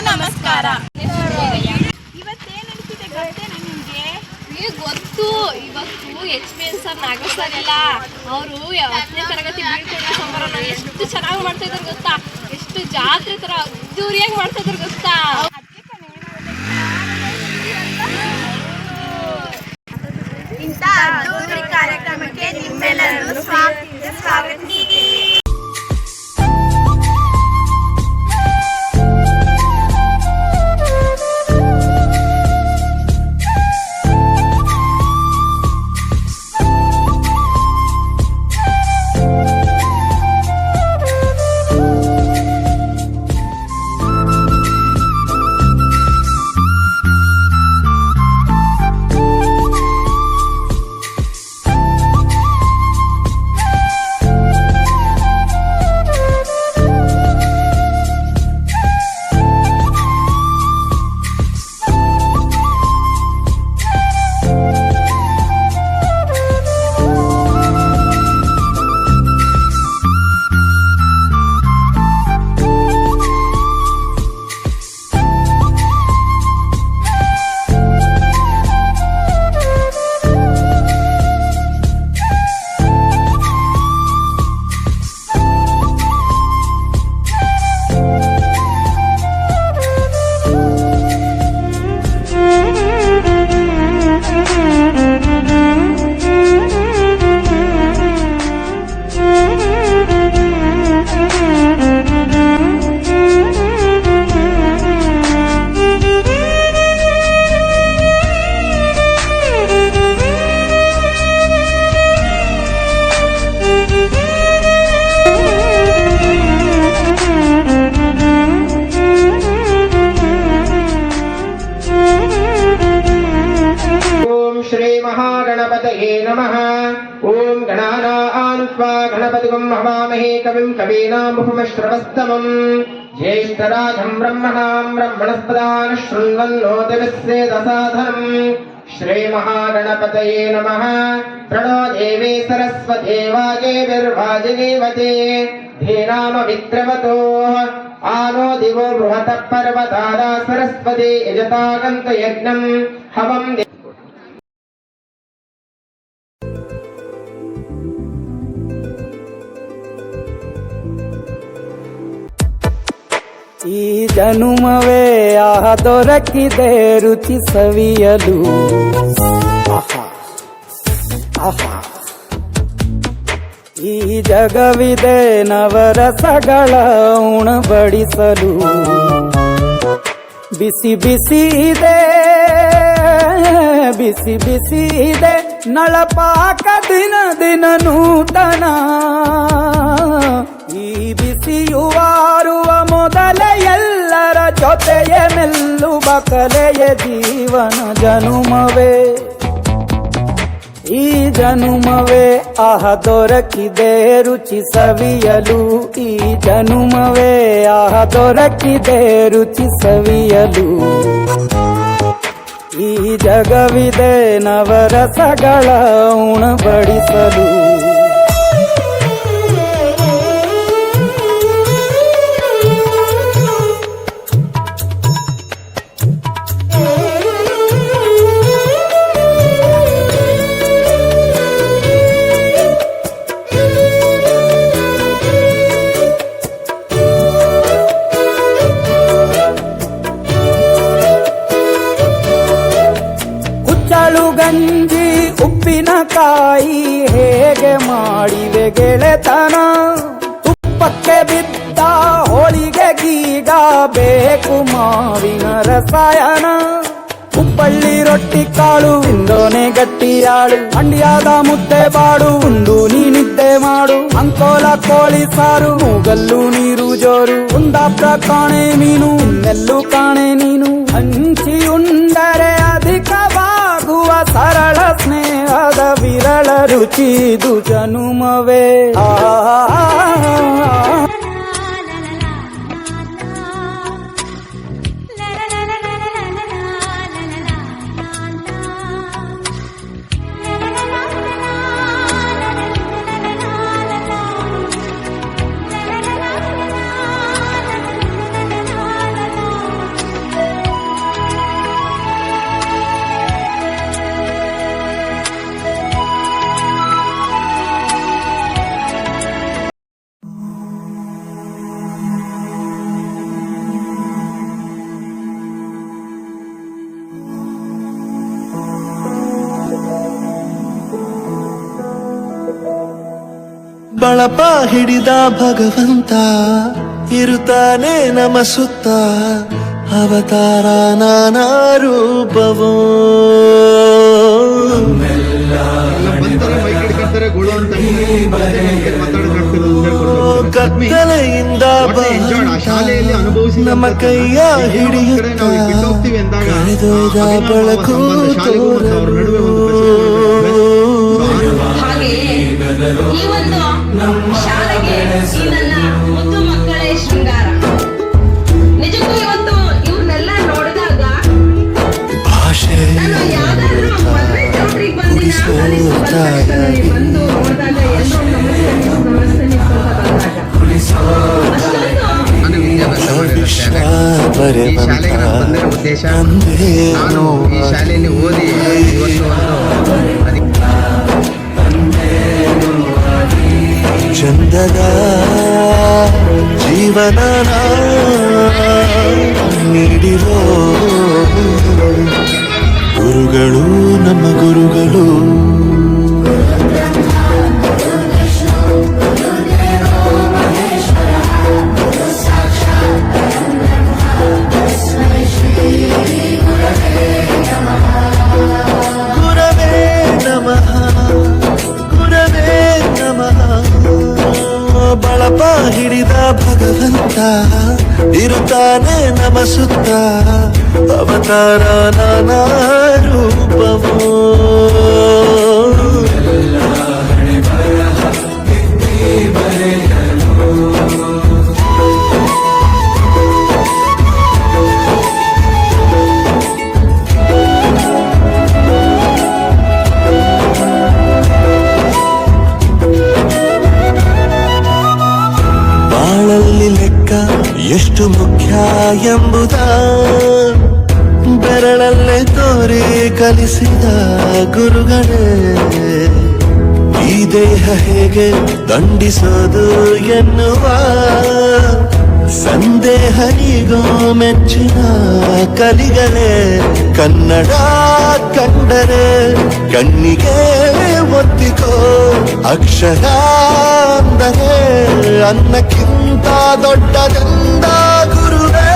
ನಮಸ್ಕಾರ. ಇವತ್ತೇನು ನಡೀತಿದೆ ಗೊತ್ತೇನಾ ನಿಮಗೆ? ಗೊತ್ತು. ಇವತ್ತು HPN ಸರ್ ನಾಗೇಶ್ ಸರ್ ಎಲ್ಲ ಅವರು 10ನೇ ತರಗತಿ ಬೀಳ್ಕೊಡುಗೆ ಸಮಾರಂಭ ಎಷ್ಟು ಚೆನ್ನಾಗಿ ಮಾಡ್ತಾ ಇದ್ದಾರೆ ಗೊತ್ತಾ? ಎಷ್ಟು ಜಾತ್ರೆ ತರ ಅದ್ದೂರಿಯಾಗಿ ಮಾಡ್ತಾ ಇದ್ದಾರೆ ಗೊತ್ತಾ? ಇಂಥ ಅದ್ದೂರಿ ಕಾರ್ಯಕ್ರಮಕ್ಕೆ ನಿಮ್ಮೆಲ್ಲರನ್ನು ಸ್ವಾಗತಿಸುತ್ತೇವೆ. गणपतये नमः। ओम गणानां त्वा गणपतिं हवामहे कविं कवीनामुपमश्रवस्तमं ज्येष्ठराजं ब्रह्मणां ब्रह्मणस्पदान् शृण्वन्नोतिविश्रेदसाधनम्। श्रीमहागणपतये नमः। प्रणो देवी सरस्वती वाजेर्वाजिनीवते धीनामवित्रवतो आनो दिवो बृहतः पर्वतादा सरस्वती यजतागन्त यज्ञं हवं। ಈ ಜನುಮವೇ ಆಹ ದೊರಕಿದೆ ರುಚಿ ಸವಿಯಲು. ಆಹಾ ಆಹಾ ಈ ಜಗವಿದೆ ನವರಸಗಳ ಉಣಬಡಿಸಲು. ಬಿಸಿ ಬಿಸಿ ಇದೆ ಬಿಸಿ ಬಿಸಿ ಇದೆ ನಳಪಾಕ ದಿನ ದಿನ ನೂತನ. ಈ ಬಿಸಿಯುವಾರುವ ಮೊದಲೇ ಎಲ್ಲರ ಜೊತೆಯ ಮೆಲ್ಲುವ ಕಲೆಯ ಜೀವನ ಜನುಮವೇ. ಈ ಜನುಮವೇ ಆಹ ದೊರಕಿದೆ ರುಚಿ ಸವಿಯಲು. ಈ ಜನುಮವೇ ಆಹ ದೊರಕಿದೆ ರುಚಿ ಸವಿಯಲು. ಈ ಜಗವಿದೆ ನವರಸಗಳ ಉಣಬಡಿಸಲು. ಗಂಜಿ ಉಪ್ಪಿನಕಾಯಿ ಹೇಗೆ ಮಾಡಿವೆ ಗೆಳೆತನ. ತುಪ್ಪಕ್ಕೆ ಬಿದ್ದ ಹೋಳಿಗೆ ಗೀಗ ಬೇಕು ಮಾವಿನ ರಸಾಯನ. ಹುಬ್ಬಳ್ಳಿ ರೊಟ್ಟಿ ಕಾಳು ಇಂದೋನೆ ಗಟ್ಟಿಯಾಳು. ಮಂಡ್ಯದ ಮುದ್ದೆ ಬಾಡು ಉಂಡು ನೀನಿದ್ದೆ ಮಾಡು. ಅಂಕೋಲ ಕೋಳಿ ಸಾರು ಮೂಗಲ್ಲು ನೀರು ಜೋರು. ಕುಂದಾಪುರ ಕಾಣೆ ಮೀನು ಇನ್ನೆಲ್ಲೂ ಕಾಣೆ ನೀನು. ಹಂಚಿ ಉಂಡರೆ ಅಧಿಕವಾಗುವ ಸರಳ ಸ್ನೇಹದ ವಿರಳ ರುಚಿದು ಜನುಮವೇ. ಬಳಪ ಹಿಡಿದ ಭಗವಂತ ಇರುತ್ತಾನೆ ನಮ ಸುತ್ತ ಅವತಾರ ನಾನಾ ರೂಪವೋ ಕತ್ತಲೆಯಿಂದ ನಮ್ಮ ಕೈಯ ಹಿಡಿಯುತ್ತ ಕಳೆದೊಯ್ದ ಬೆಳಕು ಹಾಗೆಯೇ ಈ ಒಂದು ಶಾಲೆಗೆ ಈ ನನ್ನ ಮುದ್ದು ಮಕ್ಕಳೇ ಶೃಂಗಾರ. ನಿಜಕ್ಕೂ ಇವತ್ತು ಇವ್ರನ್ನೆಲ್ಲ ನೋಡಿದಾಗ ಭಾಷೆ ನಾನು ಯಾವ್ದಾದ್ರು ಮದುವೆ ಚೌಟ್ರಿಗೆ ಬಂದಿನ ಬಂದು ನೋಡಿದಾಗ ಎಲ್ಲರೂ ನಮಸ್ತೆ ಉದ್ದೇಶ ನಾನು ಈ ಶಾಲೆಯಲ್ಲಿ ಓದಿ ಚಂದದ ಜೀವನ ನೀಡಿರೋ ಗುರುಗಳು ನಮ್ಮ ಗುರುಗಳು ಗುರವೇ ನಮಃ ಗುರವೇ ನಮಃ ಬಳಪ ಹಿಡಿದ ಭಗವಂತ ಇರುತ್ತಾನೆ ನಮ ಸುತ್ತ ಅವತಾರ ನಾನಾ ರೂಪವೋ ಬಾಳಲ್ಲಿ ಲೆಕ್ಕ ಎಷ್ಟು ಮುಖ್ಯ ಎಂಬುದ ಬೆರಳಲ್ಲೇ ತೋರಿ ಕಲಿಸಿದ ಗುರುಗಳೇ ಈ ದೇಹ ಹೇಗೆ ದಂಡಿಸೋದು ಎನ್ನುವ ಸಂದೇಹನಿಗೋ ಮೆಚ್ಚಿನ ಕಲಿಗಳೇ ಕನ್ನಡ ಕಂಡರೆ ಕಣ್ಣಿಗೆ ಒತ್ತಿಕೋ ಅಕ್ಷರ ಅಂದರೆ ಅನ್ನಕ್ಕಿಂತ ದೊಡ್ಡದೆಂದ ಗುರುವೇ